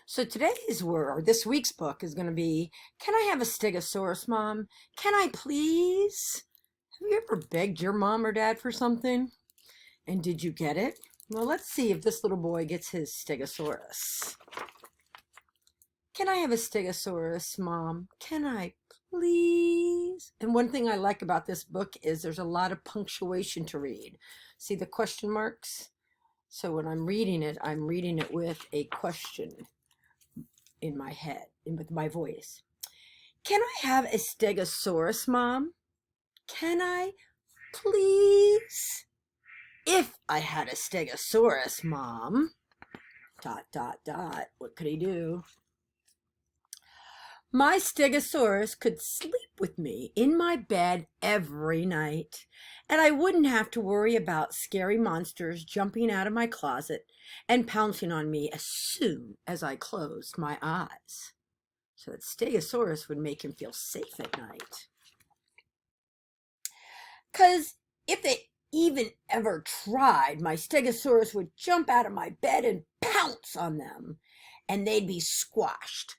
So today's word, or this week's book is going to be, Can I have a Stegosaurus, Mom? Can I please? Have you ever begged your mom or dad for something? And did you get it? Well, let's see if this little boy gets his Stegosaurus. Can I have a Stegosaurus, Mom? Can I please? And one thing I like about this book is there's a lot of punctuation to read. See the question marks? So when I'm reading it with a question in my head and with my voice. Can I have a Stegosaurus, Mom? Can I please? If I had a Stegosaurus, Mom, ... What could he do? My Stegosaurus could sleep with me in my bed every night, and I wouldn't have to worry about scary monsters jumping out of my closet and pouncing on me as soon as I closed my eyes. So that Stegosaurus would make him feel safe at night. 'Cause if they even ever tried, my Stegosaurus would jump out of my bed and pounce on them, and they'd be squashed.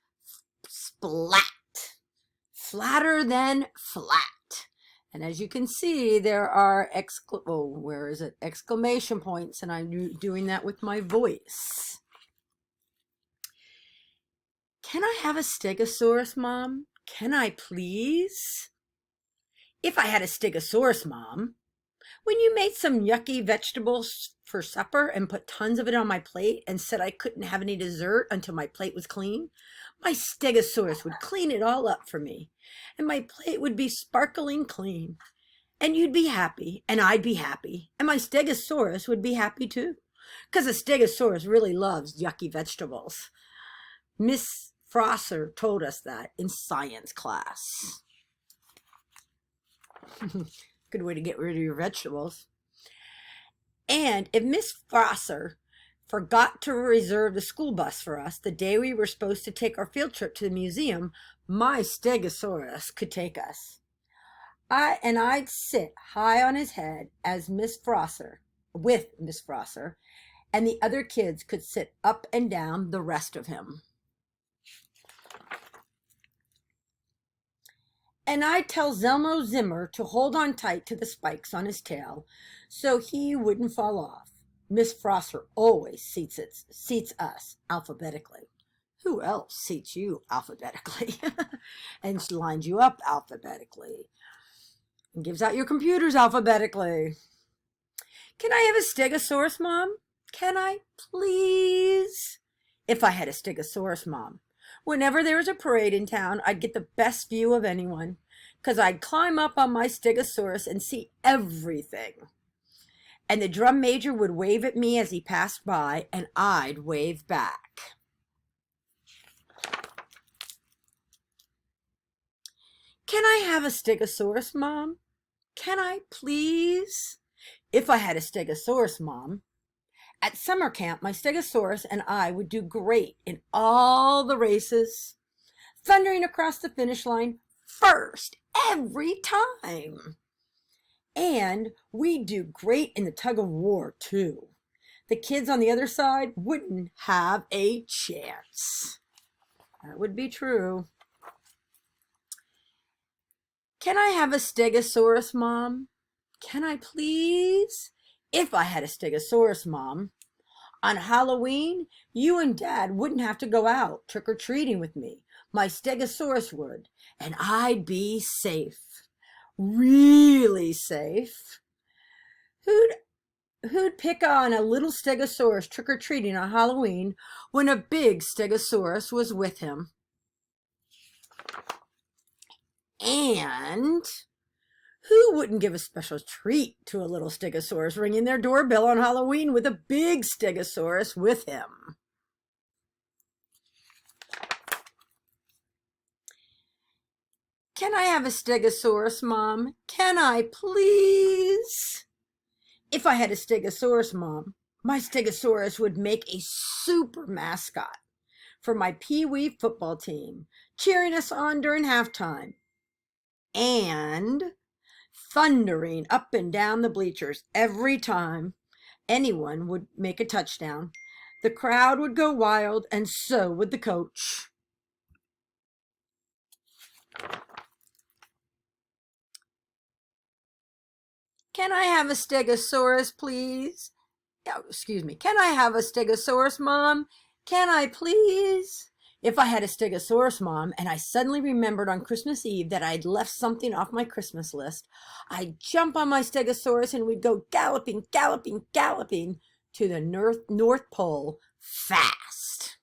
Splat! Flatter than flat. And as you can see, there are exclamation points, and I'm doing that with my voice. Can I have a Stegosaurus, Mom? Can I please? If I had a Stegosaurus, Mom, when you made some yucky vegetables for supper and put tons of it on my plate and said I couldn't have any dessert until my plate was clean, my Stegosaurus would clean it all up for me, and my plate would be sparkling clean, and you'd be happy, and I'd be happy, and my Stegosaurus would be happy too, because a Stegosaurus really loves yucky vegetables. Miss Frosser told us that in science class. Good way to get rid of your vegetables. And if Miss Frosser forgot to reserve the school bus for us the day we were supposed to take our field trip to the museum, my Stegosaurus could take us. I'd sit high on his head as with Miss Frosser, and the other kids could sit up and down the rest of him. And I'd tell Zelmo Zimmer to hold on tight to the spikes on his tail so he wouldn't fall off. Miss Frosser always seats us alphabetically. Who else seats you alphabetically? And lines you up alphabetically. And gives out your computers alphabetically. Can I have a Stegosaurus, Mom? Can I, please? If I had a Stegosaurus, Mom, whenever there was a parade in town, I'd get the best view of anyone, 'cause I'd climb up on my Stegosaurus and see everything. And the drum major would wave at me as he passed by, and I'd wave back. Can I have a Stegosaurus, Mom? Can I, please? If I had a Stegosaurus, Mom, at summer camp, my Stegosaurus and I would do great in all the races, thundering across the finish line first every time. And we'd do great in the tug of war, too. The kids on the other side wouldn't have a chance. That would be true. Can I have a Stegosaurus, Mom? Can I, please? If I had a Stegosaurus, Mom, on Halloween, you and Dad wouldn't have to go out trick-or-treating with me. My Stegosaurus would, and I'd be safe. Really safe. Who'd pick on a little Stegosaurus trick-or-treating on Halloween when a big Stegosaurus was with him? And who wouldn't give a special treat to a little Stegosaurus ringing their doorbell on Halloween with a big Stegosaurus with him? Can I have a Stegosaurus, Mom? Can I, please? If I had a Stegosaurus, Mom, my Stegosaurus would make a super mascot for my Pee-wee football team, cheering us on during halftime, and thundering up and down the bleachers every time anyone would make a touchdown. the crowd would go wild, and so would the coach. Can I have a Stegosaurus, please? Oh, excuse me. Can I have a Stegosaurus, Mom? Can I please? If I had a Stegosaurus, Mom, and I suddenly remembered on Christmas Eve that I'd left something off my Christmas list, I'd jump on my Stegosaurus and we'd go galloping, galloping, galloping to the North Pole fast.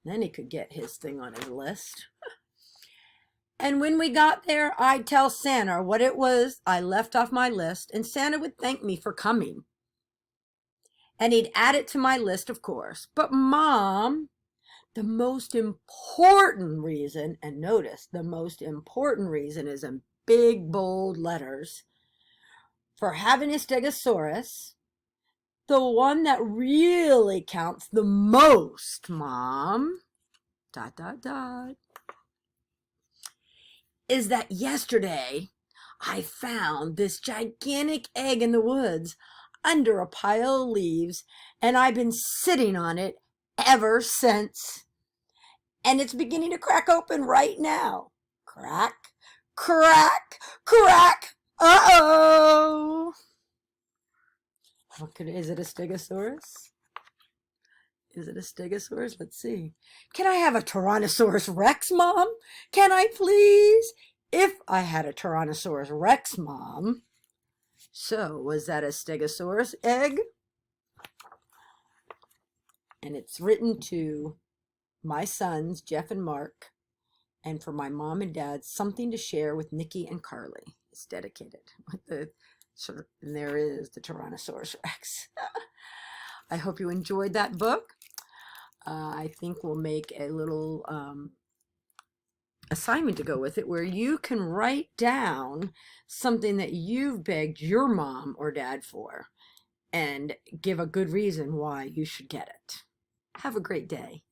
Then he could get his thing on his list. And when we got there, I'd tell Santa what it was I left off my list, and Santa would thank me for coming. And he'd add it to my list, of course. But Mom, the most important reason, and notice the most important reason is in big, bold letters, for having a Stegosaurus, the one that really counts the most, Mom, ... is that yesterday I found this gigantic egg in the woods under a pile of leaves, and I've been sitting on it ever since. And it's beginning to crack open right now. Crack, crack, crack. Uh-oh. Is it a Stegosaurus? Is it a Stegosaurus? Let's see. Can I have a Tyrannosaurus Rex, Mom? Can I please? If I had a Tyrannosaurus Rex, Mom. So, was that a Stegosaurus egg? And it's written to my sons, Jeff and Mark, and for my mom and dad, something to share with Nikki and Carly. It's dedicated. And there is the Tyrannosaurus Rex. I hope you enjoyed that book. I think we'll make a little assignment to go with it where you can write down something that you've begged your mom or dad for and give a good reason why you should get it. Have a great day.